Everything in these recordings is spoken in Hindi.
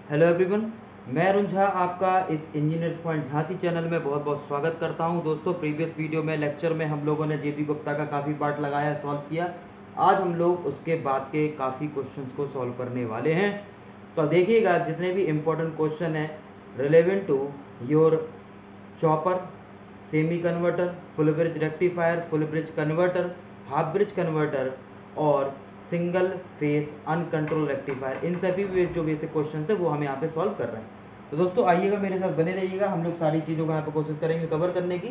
हेलो एवरीवन, मैं अरुण झा आपका इस इंजीनियर्स पॉइंट झांसी चैनल में बहुत बहुत स्वागत करता हूं। दोस्तों, प्रीवियस वीडियो में लेक्चर में हम लोगों ने जेपी गुप्ता का काफ़ी पार्ट लगाया, सॉल्व किया। आज हम लोग उसके बाद के काफ़ी क्वेश्चंस को सॉल्व करने वाले हैं। तो देखिएगा, जितने भी इम्पोर्टेंट क्वेश्चन हैं relevant to your chopper, semi converter, full bridge rectifier, full bridge converter, half bridge converter और सिंगल फेस अनकंट्रोल रेक्टिफायर, इन सभी जो बेसिक क्वेश्चन है वो हम यहाँ पे सॉल्व कर रहे हैं। तो दोस्तों आइएगा, मेरे साथ बने रहिएगा। हम लोग सारी चीज़ों को यहाँ पे कोशिश करेंगे कवर करने की,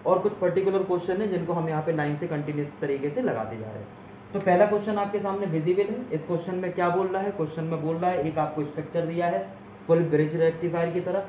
और कुछ पर्टिकुलर क्वेश्चन है जिनको हम यहाँ पे लाइन से कंटिन्यूस तरीके से लगाते जा रहे हैं। तो पहला क्वेश्चन आपके सामने विजिबल है। इस क्वेश्चन में क्या बोल रहा है? क्वेश्चन में बोल रहा है, एक आपको स्ट्रक्चर दिया है फुल ब्रिज रेक्टिफायर की तरह,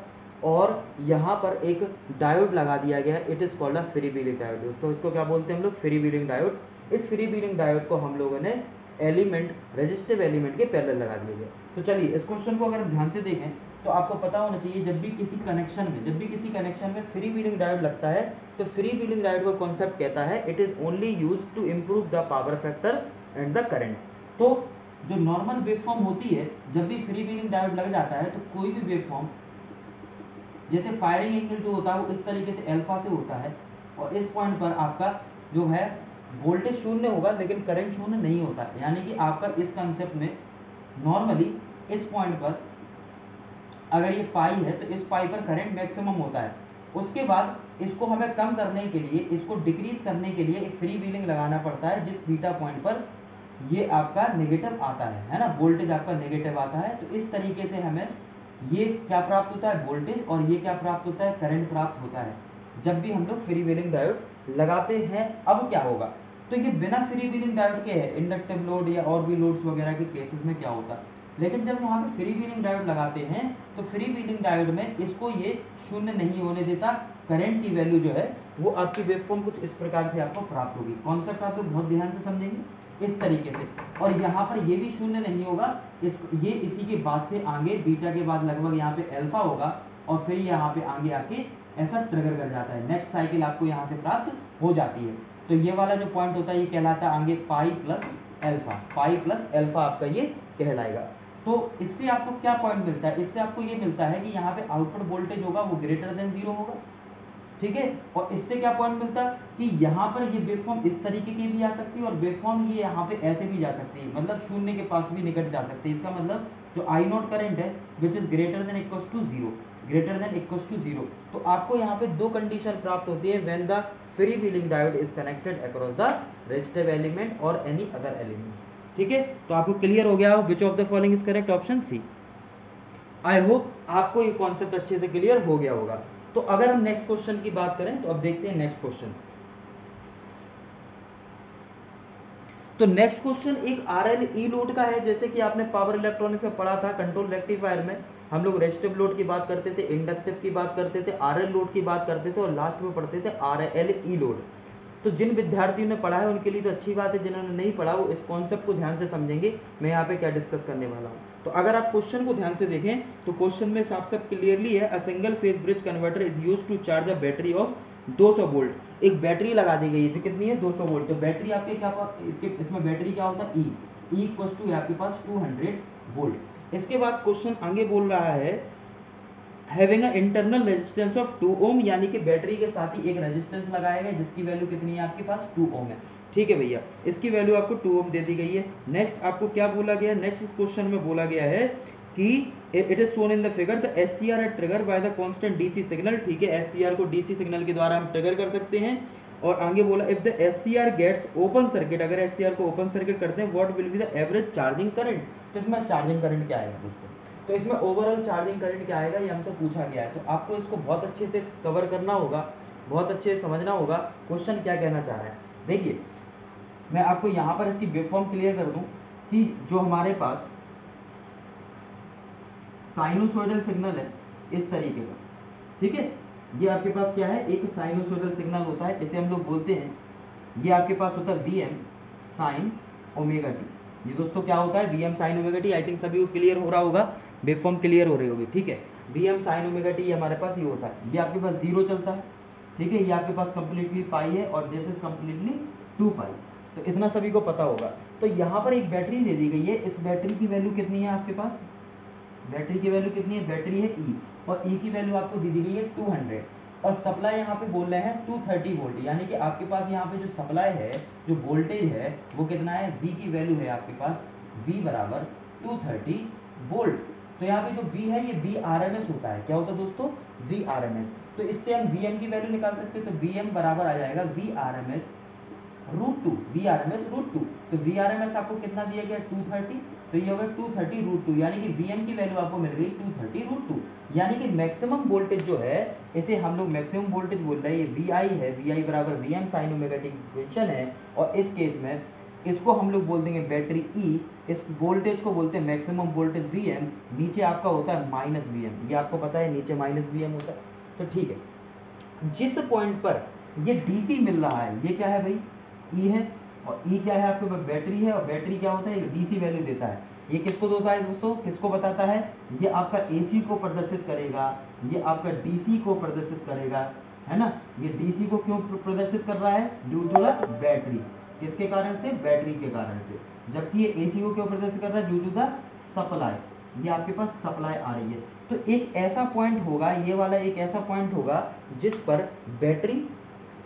और यहाँ पर एक डायोड लगा दिया गया है। It is called a free wheeling diode. दोस्तों इसको क्या बोलते हैं हम लोग? Free wheeling diode. इस फ्री व्हीलिंग डायोड को हम लोगों ने एलिमेंट, रेजिस्टिव एलिमेंट के पैरेलल लगा दिए गए। तो चलिए इस क्वेश्चन को अगर हम ध्यान से देखें तो आपको पता होना चाहिए, जब भी किसी कनेक्शन में फ्री व्हीलिंग डायोड लगता है तो फ्री व्हीलिंग डायोड का कॉन्सेप्ट कहता है it is only use to improve the power factor and the current. तो जो नॉर्मल वेवफॉर्म होती है, जब भी फ्री व्हीलिंग डायोड लग जाता है तो कोई भी वेवफॉर्म, जैसे फायरिंग एंगल जो होता है वो इस तरीके से अल्फा से होता है, और इस पॉइंट पर आपका जो है वोल्टेज शून्य होगा लेकिन करंट शून्य नहीं होता है। यानी कि आपका इस कंसेप्ट में नॉर्मली इस पॉइंट पर अगर ये पाई है तो इस पाई पर करंट मैक्सिमम होता है। उसके बाद इसको हमें कम करने के लिए, इसको डिक्रीज करने के लिए एक फ्री व्हीलिंग लगाना पड़ता है, जिस बीटा पॉइंट पर ये आपका नेगेटिव आता है ना, वोल्टेज आपका नेगेटिव आता है। तो इस तरीके से हमें ये क्या प्राप्त होता है? वोल्टेज, और ये क्या प्राप्त होता है? करंट प्राप्त होता है जब भी हम लोग फ्री व्हीलिंग डायोड लगाते हैं। अब क्या होगा? तो ये बिना फ्री व्हीलिंग डायोड के है, इंडक्टिव लोड या और भी लोड्स वगैरह के केसेस में क्या होता है। लेकिन जब यहाँ पे फ्री व्हीलिंग डायोड लगाते हैं तो फ्री व्हीलिंग डायोड में इसको ये शून्य नहीं होने देता। करंट की वैल्यू जो है वो आपकी वेवफॉर्म कुछ इस प्रकार से आपको प्राप्त होगी। कॉन्सेप्ट आप लोग बहुत ध्यान से समझेंगे इस तरीके से। और यहाँ पर ये भी शून्य नहीं होगा, ये इसी के बाद से आगे बीटा के बाद लगभग यहाँ पे अल्फा होगा, और फिर यहाँ पे आगे आके ऐसा ट्रिगर कर जाता है, नेक्स्ट साइकिल आपको यहाँ से प्राप्त हो जाती है। तो ये वाला जो पॉइंट होता है ये कहलाता है आगे पाई प्लस अल्फा आपका ये कहलाएगा। तो इससे आपको क्या पॉइंट मिलता है? इससे आपको ये मिलता है कि यहाँ पे आउटपुट वोल्टेज होगा वो ग्रेटर देन 0 होगा, ठीक है। और इससे क्या पॉइंट मिलता है कि यहाँ पर ये वेवफॉर्म इस तरीके की भी आ सकती है, और वेवफॉर्म ये यहाँ पे ऐसे भी जा सकती है, मतलब शून्य के पास भी निकट जा सकती है। इसका मतलब जो आई नॉट करंट है which is greater than equals to zero, तो आपको यहाँ पे दो कंडीशन प्राप्त होती है when the free wheeling diode is connected across the resistive element और एनी अदर एलिमेंट, ठीक है। तो आपको क्लियर हो गया, which of the following is correct? Option C. I hope आपको ये कॉन्सेप्ट अच्छे से क्लियर हो गया होगा। तो अगर हम नेक्स्ट क्वेश्चन की बात करें तो अब देखते हैं नेक्स्ट क्वेश्चन। तो नेक्स्ट क्वेश्चन एक आरएलई लोड का है। जैसे कि आपने पावर इलेक्ट्रॉनिक्स में पढ़ा था, कंट्रोल रेक्टिफायर में हम लोग रेजिस्टिव लोड की बात करते थे, इंडक्टिव की बात करते थे, आरएल लोड की बात करते थे, और लास्ट में पढ़ते थे आरएलई लोड। तो जिन विद्यार्थियों ने पढ़ा है उनके लिए तो अच्छी बात है, जिन्होंने नहीं पढ़ा वो इस कॉन्सेप्ट को ध्यान से समझेंगे मैं यहाँ पे क्या डिस्कस करने वाला हूँ। तो अगर आप क्वेश्चन को ध्यान से देखें तो क्वेश्चन में साफ साफ क्लियरली है, a single phase bridge converter is used to charge a battery of 200 volt. एक बैटरी लगा दी गई है जो कितनी है? 200 वोल्ट। तो बैटरी आपके क्या, इसमें बैटरी क्या होता है? ई इक्वल्स टू आपके पास 200 वोल्ट। इसके बाद क्वेश्चन आगे बोल रहा है having a internal resistance of 2 ओम, यानी कि बैटरी के साथ ही एक रेजिस्टेंस लगाया गया जिसकी वैल्यू कितनी है आपके पास? 2 ओम है, ठीक है भैया। इसकी वैल्यू आपको 2 ओम दे दी गई है। नेक्स्ट आपको क्या बोला गया? नेक्स्ट इस क्वेश्चन में बोला गया है कि it is shown in the figure the SCR है trigger by the constant DC signal, ठीक है। एससीआर को डीसी सिग्नल के द्वारा हम ट्रिगर कर सकते हैं। और आगे बोला if the SCR gates open circuit, अगर एससीआर को ओपन सर्किट करते हैं what will be the average charging current. तो इसमें चार्जिंग करंट क्या आएगा दोस्तों? तो इसमें ओवरऑल चार्जिंग करंट क्या आएगा ये हमसे पूछा गया है। तो आपको इसको बहुत अच्छे से कवर करना होगा, बहुत अच्छे से समझना होगा क्वेश्चन क्या कहना चाह रहा है। देखिए मैं आपको यहाँ पर इसकी वेवफॉर्म क्लियर कर दूं कि जो हमारे पास साइनोसॉइडल सिग्नल है इस तरीके का, ठीक है। ये आपके पास क्या है? एक साइनोसॉइडल सिग्नल होता है, इसे हम लोग बोलते हैं, ये आपके पास होता है V M sine omega T. ये दोस्तों क्या होता है? V M sine omega T. I think सभी को क्लियर हो रहा होगा, वेवफॉर्म क्लियर हो रही होगी, ठीक है। V M sine omega T हमारे पास ये होता है, ये आपके पास जीरो चलता है, ठीक है। ये आपके पास कंप्लीटली पाई है और दिस इज कंप्लीटली 2 पाई। तो इतना सभी को पता होगा। तो यहाँ पर एक बैटरी दे दी गई है, इस बैटरी की वैल्यू कितनी है आपके पास? बैटरी की वैल्यू कितनी है, बैटरी है ई, और ई की वैल्यू आपको दी गई है 200, और सप्लाई यहाँ पे बोल रहे हैं 230 वोल्ट, यानी कि आपके पास यहाँ पे जो सप्लाई है, जो वोल्टेज है वो कितना है, V की वैल्यू है आपके पास V बराबर 230 वोल्ट। तो यहाँ पे जो V है ये VRMS होता है, क्या होता है दोस्तों, VRMS। तो इससे हम VM की वैल्यू निकाल सकते हैं, तो VM बराबर आ जाएगा VRMS रूट टू, तो VRMS आपको कितना दिया गया 230, तो ये होगा 230 रूट टू, यानी कि VM की वैल्यू आपको मिल गई 230 रूट टू, यानी कि मैक्सिमम वोल्टेज जो है इसे हम लोग मैक्सिमम वोल्टेज बोल रहे हैं, ये VI है, VI बराबर VM साइन ओमेगा टी की इक्वेशन है, और इस केस में इसको हम लोग बोल देंगे बैटरी E, इस वोल्टेज को बोलते हैं मैक्सिमम वोल्टेज VM, नीचे आपका होता है माइनस VM, ये आपको पता है नीचे माइनस VM होता है। तो ठीक है, जिस पॉइंट पर ये DC मिल रहा है, ये क्या है भाई, E है, और E क्या है आपके पास, बैटरी है, और बैटरी क्या होता है, DC वैल्यू देता है। ये किसको देता है दोस्तों, किसको बताता है, ये आपका AC को प्रदर्शित करेगा, ये आपका DC को प्रदर्शित करेगा, है ना। ये DC को क्यों प्रदर्शित कर रहा है, ड्यू टू द बैटरी, किसके कारण से, बैटरी के कारण से, जबकि ये AC को क्यों प्रदर्शित कर रहा है, ड्यू टू द सप्लाई, ये आपके पास सप्लाई आ रही है। तो एक ऐसा पॉइंट होगा, ये वाला एक ऐसा पॉइंट होगा जिस पर बैटरी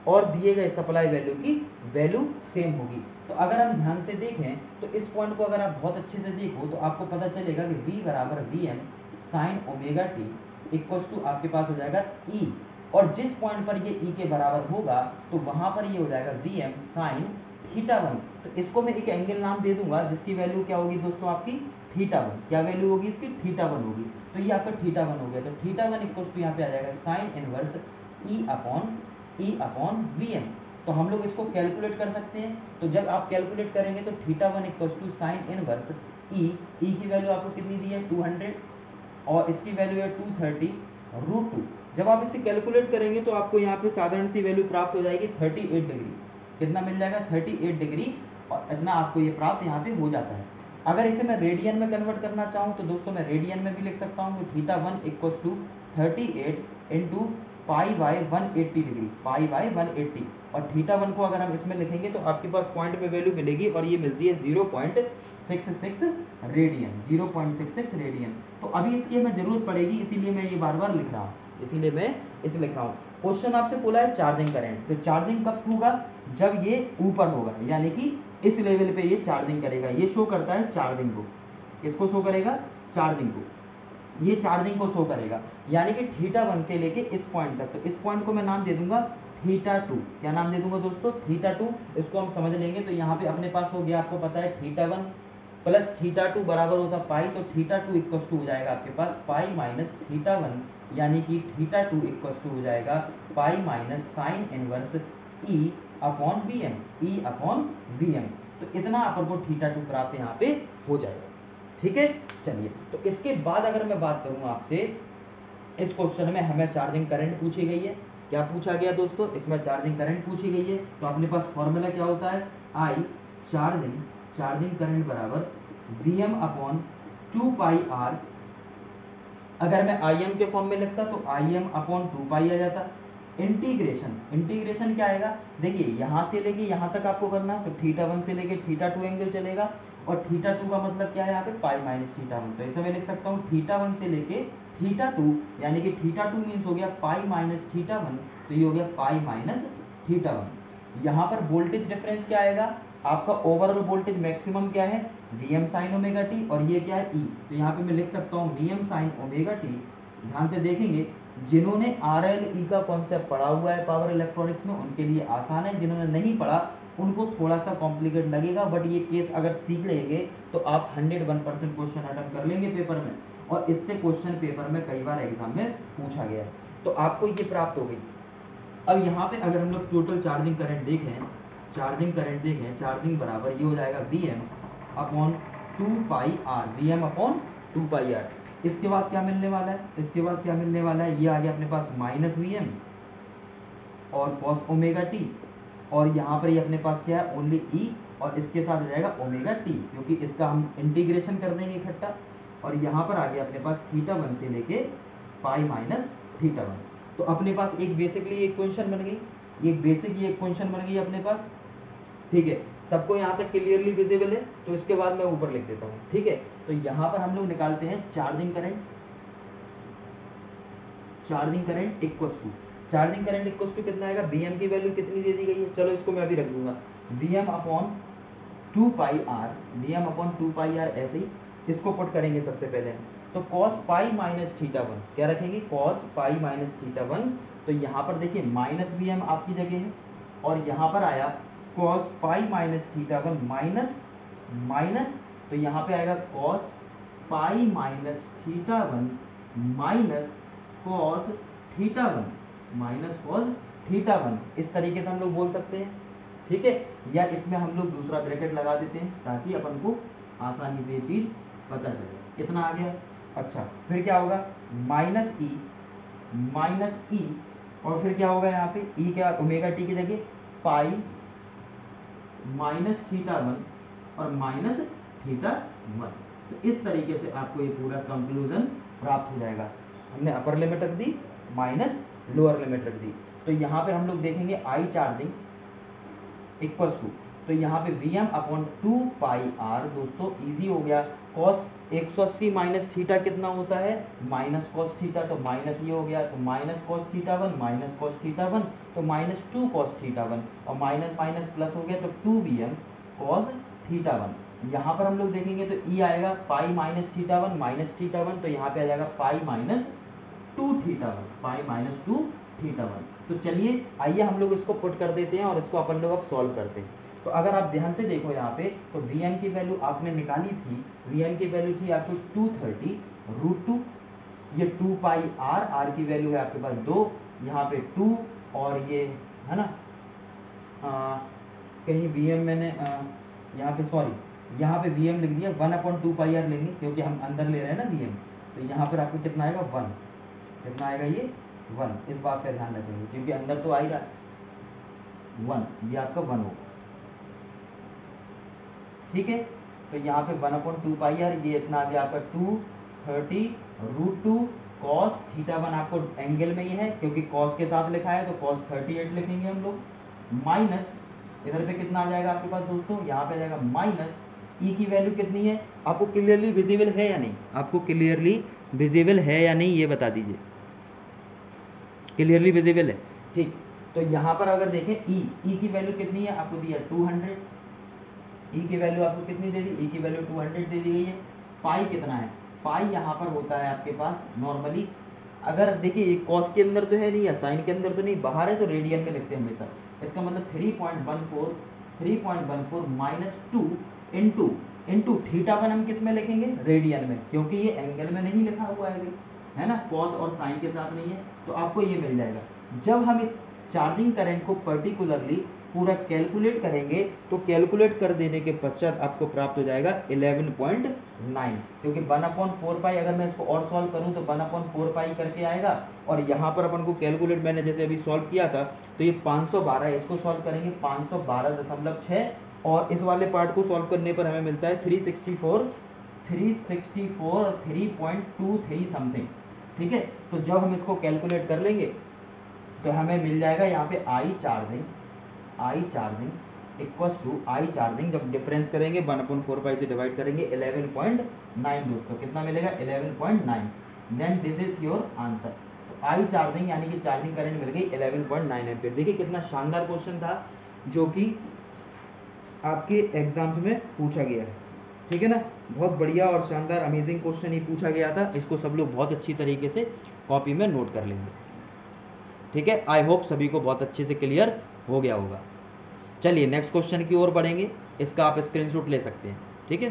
और दिए गए सप्लाई वैल्यू की वैल्यू सेम होगी। तो अगर हम ध्यान से देखें तो इस पॉइंट को अगर आप बहुत अच्छे से देखो तो आपको पता चलेगा कि V बराबर VM sine omega T equals to आपके पास हो जाएगा E, और जिस पॉइंट पर ये E के बराबर होगा तो वहां पर ये हो जाएगा VM साइन थीटा 1। तो इसको मैं एक एंगल नाम दे दूंगा जिसकी वैल्यू क्या होगी दोस्तों, आपकी थीटा 1, क्या वैल्यू होगी इसकी, थीटा 1 होगी। तो ये आपका थीटा 1 हो गया, तो थीटा 1 इक्वल्स टू यहाँ पे आ जाएगा sign inverse E upon VM। तो हम लोग इसको कैलकुलेट कर सकते हैं, तो जब आप कैलकुलेट करेंगे तो theta 1 equals to sine inverse E की वैल्यू आपको कितनी दी है 200, और इसकी वैल्यू है 230 रूट टू। जब आप इसे कैलकुलेट करेंगे तो आपको यहाँ पे साधारण सी वैल्यू प्राप्त हो जाएगी 38 डिग्री, कितना मिल जाएगा 38 डिग्री, और इतना आपको ये प्राप्त यहाँ पे हो जाता है। अगर इसे मैं रेडियन में कन्वर्ट करना चाहूँ तो दोस्तों मैं रेडियन में भी लिख सकता हूँ, तो theta 1 equals to 38 into pi by 180 degree, pi by 180, और थीटा 1 को अगर हम इसमें लिखेंगे तो आपके पास पॉइंट में वैल्यू मिलेगी, और ये मिलती है 0.66 रेडियन, 0.66 रेडियन। तो अभी इसकी हमें जरूरत पड़ेगी, इसीलिए मैं ये बार बार लिख रहा हूँ, इसीलिए मैं इसे लिख रहा हूँ। क्वेश्चन आपसे बोला है चार्जिंग करंट, तो चार्जिंग कब होगा, जब ये ऊपर होगा, यानी कि इस लेवल पे ये चार्जिंग करेगा, ये शो करता है चार्जिंग को, किसको शो करेगा, चार्जिंग को, ये चार्जिंग को शो करेगा, यानी कि थीटा 1 से लेके इस पॉइंट तक। तो इस पॉइंट को मैं नाम दे दूंगा थीटा 2, क्या नाम दे दूंगा दोस्तों, थीटा 2। इसको हम समझ लेंगे, तो यहाँ पे अपने पास हो गया, आपको पता है थीटा 1 प्लस थीटा 2 बराबर होता पाई, तो थीटा 2 इक्वल्स टू हो जाएगा आपके पास पाई माइनस थीटा 1, यानी कि थीटा 2 इक्वल्स टू हो जाएगा pi minus sign inverse E upon VM, E upon VM। तो इतना अपन को थीटा 2 प्राप्त यहाँ पे हो जाएगा, ठीक है। चलिए, तो इसके बाद अगर मैं बात करूं आपसे, इस क्वेश्चन में हमें चार्जिंग करंट पूछी गई है, क्या पूछा गया दोस्तों, इसमें चार्जिंग करंट पूछी गई है। तो अपने पास फॉर्मूला क्या होता है, I चार्जिंग करंट बराबर VM अपॉन 2 पाई R। अगर मैं IM के फॉर्म में लिखता तो IM अपॉन 2 पाई आ जाता। इंटीग्रेशन क्या आएगा, देखिए यहाँ से लेके यहाँ तक आपको करना, तो थीटा 1 से लेके थीटा 2 एंगल चलेगा, और थीटा 2 का मतलब क्या है यहाँ पे पाई माइनस थीटा 1। तो ऐसे मैं लिख सकता हूँ थीटा 1 से लेके थीटा 2, यानी कि थीटा 2 मीन्स हो गया पाई माइनस थीटा 1, तो ये हो गया पाई माइनस थीटा 1। यहाँ पर वोल्टेज डिफरेंस क्या आएगा, आपका ओवरऑल वोल्टेज मैक्सिमम क्या है, Vm साइन ओमेगा टी, और ये क्या है E। तो यहाँ पे मैं लिख सकता हूँ Vm साइन ओमेगा टी। ध्यान से देखेंगे, जिन्होंने RLE का कॉन्सेप्ट पढ़ा हुआ है पावर इलेक्ट्रॉनिक्स में उनके लिए आसान है, जिन्होंने नहीं पढ़ा उनको थोड़ा सा कॉम्प्लिकेट लगेगा, बट ये केस अगर सीख लेंगे तो आप 101% क्वेश्चन अटेम्प्ट कर लेंगे पेपर में, और इससे क्वेश्चन पेपर में कई बार एग्जाम में पूछा गया है, तो आपको ये प्राप्त हो गई। अब यहाँ पे अगर हम लोग टोटल चार्जिंग करंट देखें, चार्जिंग बराबर ये हो जाएगा VM अपॉन 2 पाई R, VM अपॉन 2 पाई R। इसके बाद क्या मिलने वाला है, ये आ गया अपने पास माइनस VM और कॉस ओमेगा टी, और यहाँ पर ये अपने पास क्या है ओनली E, और इसके साथ हो जाएगा ओमेगा टी, क्योंकि इसका हम इंटीग्रेशन कर देंगे इकट्ठा, और यहाँ पर आ गया अपने पास थीटा 1 से लेके पाई माइनस थीटा 1। तो अपने पास एक बेसिकली एक क्वेश्चन बन गई, एक बेसिक ये क्वेश्चन बन गई अपने पास, ठीक है। सबको यहाँ तक क्लियरली विजिबल है? तो इसके बाद मैं ऊपर लिख देता हूँ, ठीक है। तो यहाँ पर हम लोग निकालते हैं charging current. Charging current equals to कितना आएगा, Vm की वैल्यू कितनी दे दी गई है, चलो इसको मैं अभी रख दूंगा, Vm upon 2 pi R, Vm upon 2 pi R, ऐसे ही इसको पुट करेंगे सबसे पहले। तो cos pi minus theta one, क्या रखेंगे, cos pi minus theta one. तो यहाँ पर देखिए माइनस Vm आपकी जगह है, और यहाँ पर आया cos pi minus theta one minus minus, तो यहाँ पे आएगा cos pi minus theta one minus cos theta one minus cos theta one, इस तरीके से हम लोग बोल सकते हैं, ठीक है। या इसमें हम लोग दूसरा ब्रैकेट लगा देते हैं ताकि अपन को आसानी से ये चीज पता चले। इतना आ गया। अच्छा, फिर क्या होगा, माइनस ई, और फिर क्या होगा यहाँ पे ई, क्या ओमेगा टी की जगह पाई माइनस थीटा वन और माइनस थीटा वन। तो इस तरीके से आपको ये पूरा कंक्लूजन प्राप्त हो जाएगा। हमने अपर लिमिट रख दी माइनस लोअर लिमिट रख दी। तो यहाँ पे हम लोग देखेंगे आई चार्जिंग इक्वल्स टू, तो यहाँ पे Vm अपॉन 2 पाई आर, दोस्तों इजी हो गया। कॉस 180 माइनस थीटा कितना होता है, माइनस कॉस थीटा, तो माइनस ये हो गया, तो minus cos theta one minus cos theta one, तो माइनस 2 कॉस थीटा वन, और माइनस माइनस प्लस हो गया, तो 2 Vm कॉस थीटा वन। यहाँ पर हम लोग देखेंगे तो ई आएगा पाई minus theta one minus theta one, तो यहाँ पे आ जाएगा pi minus 2 theta one, pi minus 2 theta one. तो चलिए आइए हम लोग इसको पुट कर देते हैं और इसको अपन लोग अब सॉल्व करते हैं। तो अगर आप ध्यान से देखो यहाँ पे, तो Vm की वैल्यू आपने निकाली थी, Vm की वैल्यू थी आपको 230 रूट 2, ये 2 पाई आर, आर की वैल्यू है आपके पास 2, यहाँ पे 2, और ये है ना कहीं Vm मैंने यहाँ पे सॉरी, यहाँ पे Vm लिख दिया, 1/2 पाई आर लेंगे क्योंकि हम अंदर ले रहे हैं ना Vm। तो यहाँ पर आपको कितना आएगा 1, कितना आएगा ये 1, इस बात का ध्यान रखेंगे क्योंकि अंदर तो आएगा 1, ये आपका 1 होगा, ठीक है। तो यहाँ पे 1/2 पाई आर, ये इतना आ गया आपका 230 रूट 2 कॉस थीटा वन, आपको एंगल में ही है क्योंकि कॉस के साथ लिखा है तो कॉस 38 लिखेंगे हम लोग, माइनस इधर पे कितना आ जाएगा आपके पास दोस्तों, यहाँ पे आ जाएगा माइनस ई की वैल्यू कितनी है, आपको क्लियरली विजिबल है या नहीं, आपको क्लियरली विजिबल है या नहीं ये बता दीजिए, क्लियरली विजिबल है, ठीक। तो यहाँ पर अगर देखें ई की वैल्यू कितनी है, आपको दिया 200, ई की वैल्यू आपको कितनी दे दी, ई की वैल्यू 200 दे दी गई है। पाई कितना है, पाई यहाँ पर होता है आपके पास नॉर्मली, अगर देखिए कॉस के अंदर तो है नहीं या साइन के अंदर तो नहीं, बाहर है तो रेडियन में लिखते हैं हमेशा, इसका मतलब 3.14 माइनस 2 इंटू थीटा वन हम किस में लिखेंगे, रेडियन में, क्योंकि ये एंगल में नहीं लिखा हुआ है ना, कॉस और साइन के साथ नहीं है, तो आपको ये मिल जाएगा। जब हम इस चार्जिंग करंट को पर्टिकुलरली पूरा कैलकुलेट करेंगे तो कैलकुलेट कर देने के पश्चात आपको प्राप्त हो जाएगा 11.9, क्योंकि 1/4 पाई अगर मैं इसको और सॉल्व करूं तो 1/4 पाई करके आएगा, और यहाँ पर अपन को कैलकुलेट मैंने जैसे अभी सॉल्व किया था तो ये 512, इसको सॉल्व करेंगे 512.6, और इस वाले पार्ट को सॉल्व करने पर हमें मिलता है 364 3.23 समथिंग, ठीक है। तो जब हम इसको कैलकुलेट कर लेंगे तो हमें मिल जाएगा यहाँ पे I charging equals to, I charging जब डिफरेंस करेंगे 1/4 पाई से डिवाइड करेंगे 11.9, दोस्तों कितना मिलेगा 11.9, then this is your answer. तो आई चार्जिंग यानी कि चार्जिंग करंट मिल गई 11.9 एम्पीयर। देखिए कितना शानदार क्वेश्चन था जो कि आपके एग्जाम्स में पूछा गया है, ठीक है ना, बहुत बढ़िया और शानदार अमेजिंग क्वेश्चन ही पूछा गया था, इसको सब लोग बहुत अच्छी तरीके से कॉपी में नोट कर लेंगे, ठीक है। आई होप सभी को बहुत अच्छे से क्लियर हो गया होगा। चलिए नेक्स्ट क्वेश्चन की ओर बढ़ेंगे, इसका आप स्क्रीनशॉट ले सकते हैं, ठीक है।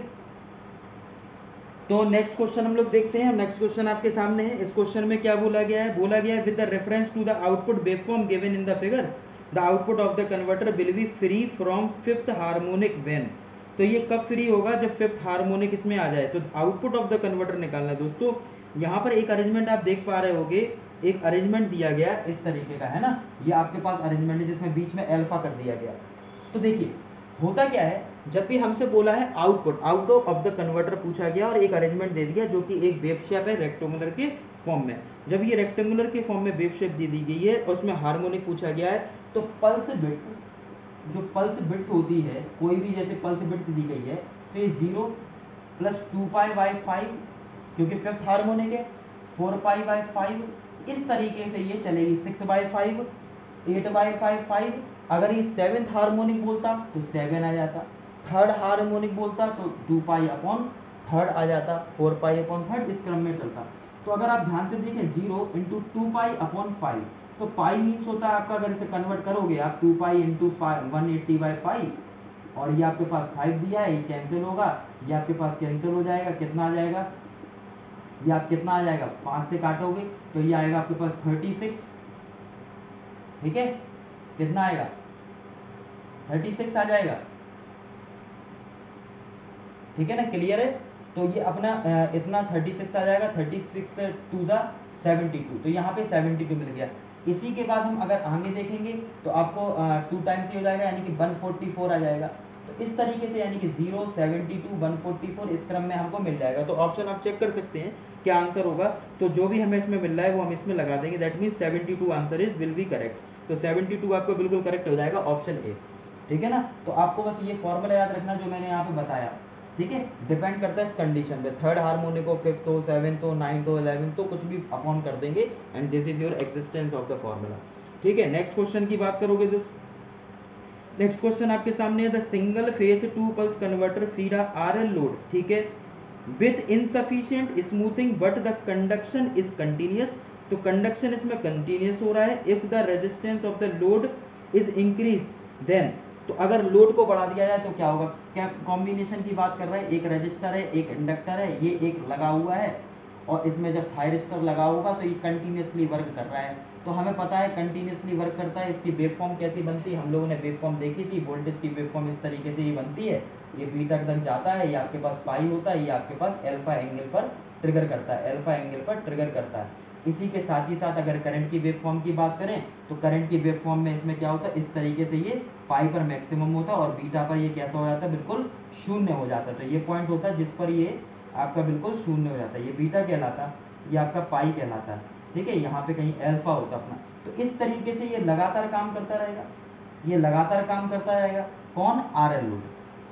तो नेक्स्ट क्वेश्चन हम लोग देखते हैं, नेक्स्ट क्वेश्चन आपके सामने है। इस क्वेश्चन में क्या बोला गया है, बोला गया है with the reference to the output waveform given in the figure the output of the converter will be free from fifth harmonic when. तो ये कब फ्री होगा, जब फिफ्थ हार्मोनिक इसमें आ जाए। तो आउटपुट ऑफ द कन्वर्टर निकालना है दोस्तों। यहाँ पर एक अरेंजमेंट आप देख पा रहे होगे, एक अरेंजमेंट दिया गया इस तरीके का, है ना, ये आपके पास अरेंजमेंट है जिसमें बीच में अल्फा कर दिया गया। तो देखिए होता क्या है, जब भी हमसे बोला है आउटपुट ऑफ द कन्वर्टर पूछा गया और एक अरेंजमेंट दे दिया जो कि एक वेव शेप है रेक्टेंगुलर के फॉर्म में। जब ये रेक्टेंगुलर के फॉर्म में वेव शेप दे दी गई है और उसमें हार्मोनिक पूछा गया है, तो पल्स विड्थ जो पल्स विड्थ होती है, कोई भी जैसे पल्स विड्थ दी गई है, तो ये 0 प्लस 2π/5, क्योंकि फिफ्थ हार्मोनिक है, 4π/5, इस तरीके से ये चलेगी। 6/5, 8/5, अगर ये सेवेंथ हार्मोनिक बोलता तो 7 आ जाता, थर्ड हार्मोनिक बोलता तो 2π/3 आ जाता, 4π/3, इस क्रम में चलता। तो अगर आप ध्यान से देखें 0 × 2π/5, तो पाई मीन्स होता है आपका, अगर इसे कन्वर्ट करोगे आप 2π × 180/π, और ये आपके पास 5 दिया है, ये कैंसिल होगा, ये आपके पास कैंसिल हो जाएगा, कितना आ जाएगा, ये आप कितना आ जाएगा, 5 से काटोगे तो ये आएगा आपके पास 36, ठीक है, कितना आएगा, 36 आ जाएगा, ठीक है ना, क्लियर है। तो ये अपना इतना 36 आ जाएगा, 36 2 ज़ा 72, तो यहाँ पे 72 मिल गया। इसी के बाद हम अगर आगे देखेंगे तो आपको 2 टाइम्स ही हो जाएगा, यानी कि 144 आ जाएगा। तो इस तरीके से यानी कि 0, 72, 144 इस क्रम में हमको मिल जाएगा। तो ऑप्शन आप चेक कर सकते हैं क्या आंसर होगा। तो जो भी हमें इसमें मिल रहा है वो हम इसमें लगा देंगे, that means 72 answer is will be correct. तो 72 आपको बिल्कुल करेक्ट हो जाएगा, ऑप्शन ए, ठीक है ना। तो आपको बस ये फॉर्मूला याद रखना जो मैंने यहाँ पे बताया, ठीक है। डिपेंड करता है इस कंडीशन पे, थर्ड हार्मोनिक हो, फिफ्थ हो, सेवेंथ हो, नाइन्थ हो, 11th तो कुछ भी अपॉन कर देंगे, and this is your existence of the formula, ठीक है। नेक्स्ट क्वेश्चन की बात करोगे तो नेक्स्ट क्वेश्चन आपके सामने है, the single phase 2 pulse converter feed a RL load, ठीक है, with insufficient smoothing but the conduction is continuous. तो कंडक्शन इसमें कंटिन्यूअस हो रहा है। If the resistance of the load is increased then, तो अगर लोड को बढ़ा दिया जाए तो क्या होगा। क्या कॉम्बिनेशन की बात कर रहा है, एक रेजिस्टर है, एक इंडक्टर है, ये एक लगा हुआ है, और इसमें जब थायरिस्टर लगा होगा तो ये कंटिन्यूसली वर्क कर रहा है। तो हमें पता है कंटिन्यूसली वर्क करता है। इसकी वेवफॉर्म कैसी बनती है, हम लोगों ने वेवफॉर्म देखी थी, वोल्टेज की वेवफॉर्म इस तरीके से ही बनती है। ये बीटा तक जाता है, ये आपके पास पाई होता है, ये आपके पास अल्फा एंगल पर ट्रिगर करता है, अल्फा एंगल पर ट्रिगर करता है। इसी के साथ ही साथ अगर करंट की वेवफॉर्म की बात करें तो करंट की वेवफॉर्म में इसमें क्या होता है, इस तरीके से ये पाई पर मैक्सिमम होता है और बीटा पर ये कैसा हो जाता है, बिल्कुल शून्य हो जाता है। तो ये पॉइंट होता है जिस पर ये आपका बिल्कुल शून्य हो जाता है, ये बीटा कहलाता है, ये आपका पाई कहलाता है, ठीक है। यहाँ पे कहीं अल्फा होता है अपना। तो इस तरीके से ये लगातार काम करता रहेगा, ये लगातार काम करता रहेगा। कौन, आरएल लोड,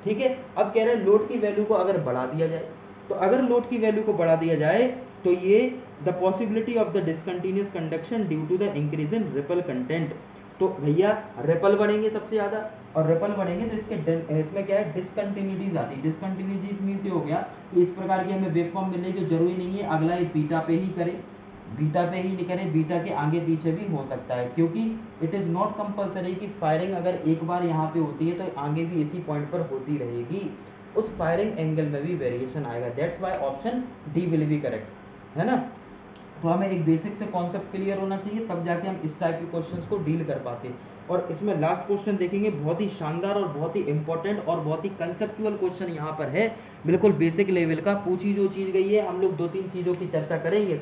ठीक है। अब कह रहे हैं लोड की वैल्यू को अगर बढ़ा दिया जाए, तो अगर लोड की वैल्यू को बढ़ा दिया जाए तो ये the possibility of the discontinuous conduction due to the increase in ripple content. तो भैया रिपल बढ़ेंगे सबसे ज्यादा, और रिपल बढ़ेंगे तो इसमें क्या है, डिसकंटिन्यूटीज आती है। डिसकंटिन्यूटीज मीन्स ये हो गया कि इस प्रकार की हमें वेवफॉर्म मिलेगी, जरूरी नहीं है अगला ये बीटा पे ही करे, बीटा पे ही नहीं करे, बीटा के आगे पीछे भी हो सकता है, क्योंकि इट इज नॉट कंपलसरी कि फायरिंग अगर एक बार यहाँ पे होती है तो आगे भी इसी पॉइंट पर होती रहेगी, उस फायरिंग एंगल में भी वेरिएशन आएगा। That's why option D will be correct, है ना। तो हमें एक बेसिक से कॉन्सेप्ट क्लियर होना चाहिए, तब जाके हम इस टाइप के क्वेश्चंस को डील कर पाते। और इसमें लास्ट क्वेश्चन देखेंगे, बहुत ही शानदार और बहुत ही इंपॉर्टेंट और बहुत ही कंसेप्चुअल क्वेश्चन यहाँ पर है, बिल्कुल बेसिक लेवल का पूछी जो चीज गई है। हम लोग 2-3 चीजों की चर्चा करेंगे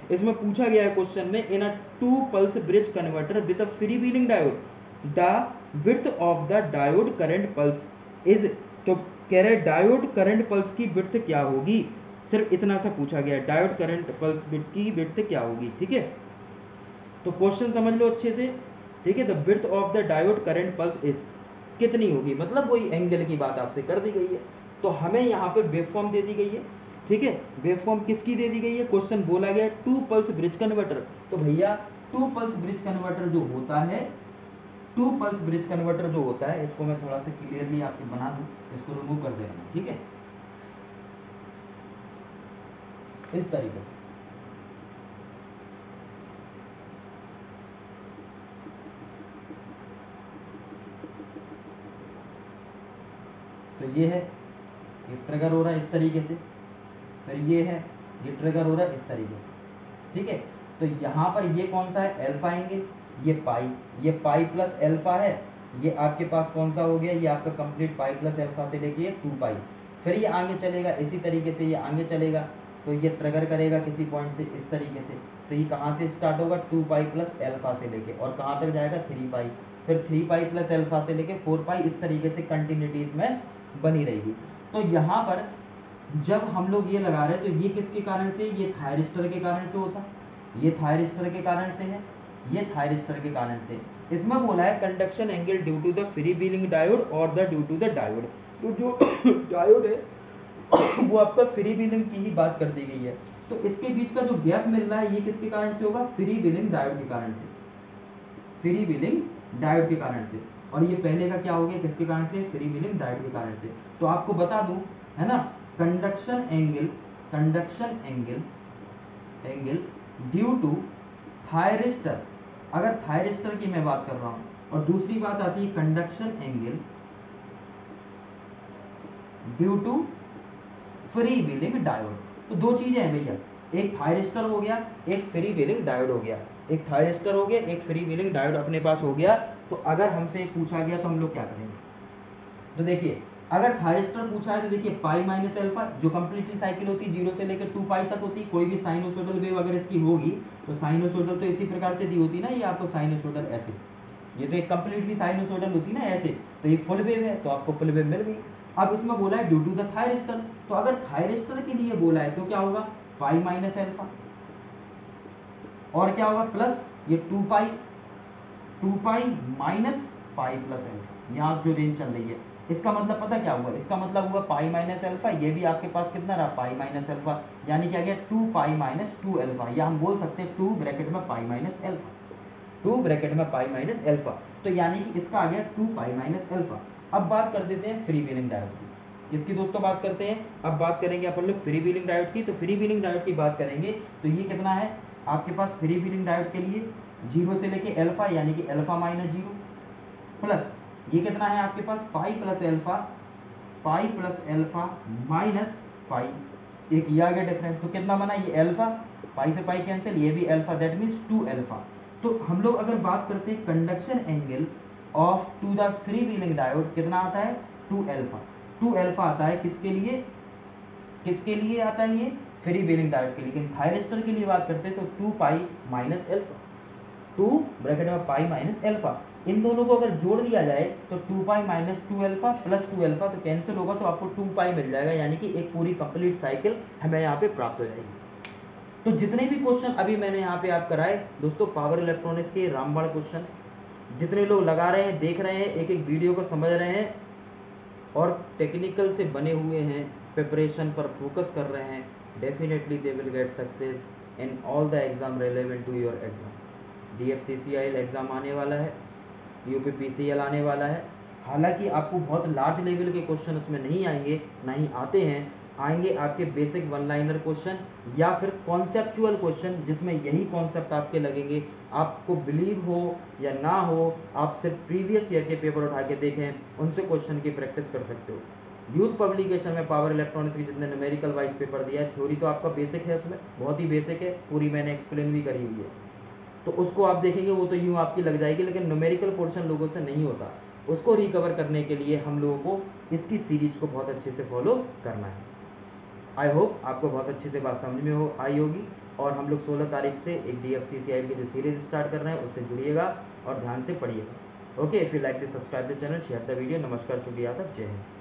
इसमें पूछा गया है क्वेश्चन में, इन अ 2 pulse bridge converter with a free wheeling diode the width of the diode current pulse is. तो कह रहे डायोड करंट पल्स की विड्थ क्या होगी, सिर्फ इतना सा पूछा गया है, डायोड करंट पल्स की विड्थ क्या होगी, ठीक है। तो क्वेश्चन समझ लो अच्छे से, ठीक है। The width of the diode current pulse is कितनी होगी, मतलब वही एंगल की बात आपसे कर दी गई है। तो हमें यहाँ पे वेवफॉर्म दे दी गई है, ठीक है। वेवफॉर्म किसकी दे दी गई है, क्वेश्चन बोला गया 2 पल्स ब्रिज कन्वर्टर। तो भैया 2 पल्स ब्रिज कन्वर्टर जो होता है, 2 पल्स ब्रिज कन्वर्टर जो होता है, इसको मैं थोड़ा सा क्लियरली आपको बना दूं, इसको रिमूव कर दे रहा हूँ, ठीक है, इस तरीके से। तो ये है, ये ट्रिगर हो रहा है इस तरीके से, फिर ये है, ये ट्रिगर हो रहा है इस तरीके से, ठीक है। तो यहाँ पर ये कौन सा है, अल्फा एंगल, ये पाई प्लस अल्फा है, ये आपके पास कौन सा हो गया, ये आपका कंप्लीट पाई प्लस अल्फा से लेके ये 2 पाई, फिर ये आगे चलेगा इसी तरीके से, ये आगे चलेगा तो ये ट्रिगर करेगा किसी पॉइंट से इस तरीके से। तो ये कहाँ से स्टार्ट होगा, 2 पाई प्लस अल्फा से लेके, और कहाँ तक जाएगा, 3 पाई, फिर 3 पाई प्लस अल्फा से लेके 4 पाई, इस तरीके से कंटिन्यूटीज में बनी रहेगी। तो यहाँ पर जब हम लोग ये लगा रहे हैं तो ये किसके कारण से, ये थायरिस्टर के कारण से होता, ये थायरिस्टर के कारण से है, ये थायरिस्टर के कारण से। इसमें बोला है conduction angle due to the free wheeling diode और the due to the diode. तो जो डायोड है वो आपका फ्री व्हीलिंग की ही बात कर दी गई है। तो इसके बीच का जो गैप मिल रहा है ये किसके कारण से होगा? फ्री व्हीलिंग डायोड के कारण से, फ्री व्हीलिंग डायोड के कारण से। और ये पहले का क्या हो गया? किसके कारण से? फ्री व्हीलिंग डायोड के कारण से। तो आपको बता दूं, है ना, conduction angle due to thyristor, अगर थायरिस्टर की मैं बात कर रहा हूं, और दूसरी बात आती है conduction angle due to free wheeling diode. तो दो चीजें हैं भैया, एक थायरिस्टर हो गया, एक फ्री व्हीलिंग डायोड हो गया। एक थायरिस्टर हो गया, एक फ्री व्हीलिंग डायोड अपने पास हो गया। तो अगर हमसे पूछा गया तो हम लोग क्या करेंगे? तो देखिए, अगर थायरिस्टर पूछा है तो देखिए पाई माइनस अल्फा, जो कंप्लीटली साइकिल होती है 0 से लेकर 2 पाई तक होती है। कोई भी साइनोसोडल वेव अगर इसकी होगी तो साइनोसोडल तो इसी प्रकार से दी होती ना, ये आपको साइनोसोडल ऐसे, ये तो एक कंप्लीटली साइनोसोडल होती ना ऐसे, तो ये फुल वेव है तो आपको फुल वेव मिल गई। अब इसमें बोला है ड्यू टू द थायरिस्टर, तो अगर थायरिस्टर के लिए बोला है तो क्या होगा? पाई माइनस अल्फा, और क्या होगा? प्लस ये 2 pi minus pi plus alpha, यहाँ जो रेंज चल रही है। इसका मतलब पता क्या हुआ? इसका मतलब हुआ पाई माइनस अल्फा, ये भी आपके पास कितना रहा? पाई माइनस अल्फा, यानी क्या गया? 2 पाई माइनस 2 अल्फा, या हम बोल सकते हैं 2 ब्रैकेट में पाई माइनस अल्फा, 2 ब्रैकेट में पाई माइनस अल्फा। तो यानी कि इसका आ गया 2 पाई माइनस अल्फा। अब बात कर देते हैं फ्री व्हीलिंग डायोड की। किसकी दोस्तों बात करते हैं? अब बात करेंगे अपन लोग फ्री व्हीलिंग डायोड की। तो फ्री व्हीलिंग डायोड की बात करेंगे तो ये कितना है आपके पास फ्री व्हीलिंग डायोड के लिए? 0 से लेके अल्फा, यानी कि अल्फा माइनस 0, प्लस ये कितना है आपके पास? Pi plus alpha minus pi, एक ये आ गया डिफरेंस। तो कितना बना? ये अल्फा, पाई से पाई कैंसिल, ये भी अल्फा, दैट मीन्स 2 अल्फा। तो हम लोग अगर बात करते हैं conduction angle of to the free wheeling diode, कितना आता है? 2 अल्फा। 2 अल्फा आता है किसके लिए? किसके लिए आता है ये? फ्री व्हीलिंग डायोड के लिए। लेकिन थायरिस्टर के लिए बात करते हैं तो 2 पाई माइनस अल्फा, 2 ब्रैकेट में पाई माइनस अल्फा। इन दोनों को अगर जोड़ दिया जाए तो 2 pi minus 2 alpha plus 2 alpha, तो कैंसिल होगा तो आपको 2 पाई मिल जाएगा, यानी कि एक पूरी कंप्लीट साइकिल हमें यहाँ पे प्राप्त हो जाएगी। तो जितने भी क्वेश्चन अभी मैंने यहाँ पे आप कराए दोस्तों, पावर इलेक्ट्रॉनिक्स के रामबाण क्वेश्चन, जितने लोग लगा रहे हैं, देख रहे हैं, एक एक वीडियो को समझ रहे हैं और टेक्निकल से बने हुए हैं, प्रिपरेशन पर फोकस कर रहे हैं, definitely they will get success in all the exam relevant to your exam. DFCCIL exam आने वाला है, UPPCL आने वाला है। हालांकि आपको बहुत लार्ज लेवल के क्वेश्चन उसमें नहीं आएंगे, नहीं आते हैं, आएंगे आपके बेसिक वन लाइनर क्वेश्चन या फिर कॉन्सेप्चुअल क्वेश्चन, जिसमें यही कॉन्सेप्ट आपके लगेंगे। आपको बिलीव हो या ना हो, आप सिर्फ प्रीवियस ईयर के पेपर उठा के देखें, उनसे क्वेश्चन की प्रैक्टिस कर सकते हो। यूथ पब्लिकेशन में पावर इलेक्ट्रॉनिक्स के जितने न्यूमेरिकल वाइज पेपर दिया है, थ्योरी तो आपका बेसिक है, उसमें बहुत ही बेसिक है, पूरी मैंने एक्सप्लेन भी करी हुई है, तो उसको आप देखेंगे वो तो यूँ आपकी लग जाएगी, लेकिन न्यूमेरिकल पोर्शन लोगों से नहीं होता। उसको रिकवर करने के लिए हम लोगों को इसकी सीरीज को बहुत अच्छे से फॉलो करना है। आई होप आपको बहुत अच्छे से बात समझ में हो आई होगी। और हम लोग 16 तारीख से एक DFCCIL की जो सीरीज स्टार्ट कर रहे हैं उससे जुड़िएगा और ध्यान से पढ़िएगा। Okay, if you like this, subscribe the channel, share the video. नमस्कार, शुक्रिया, जय हिंद।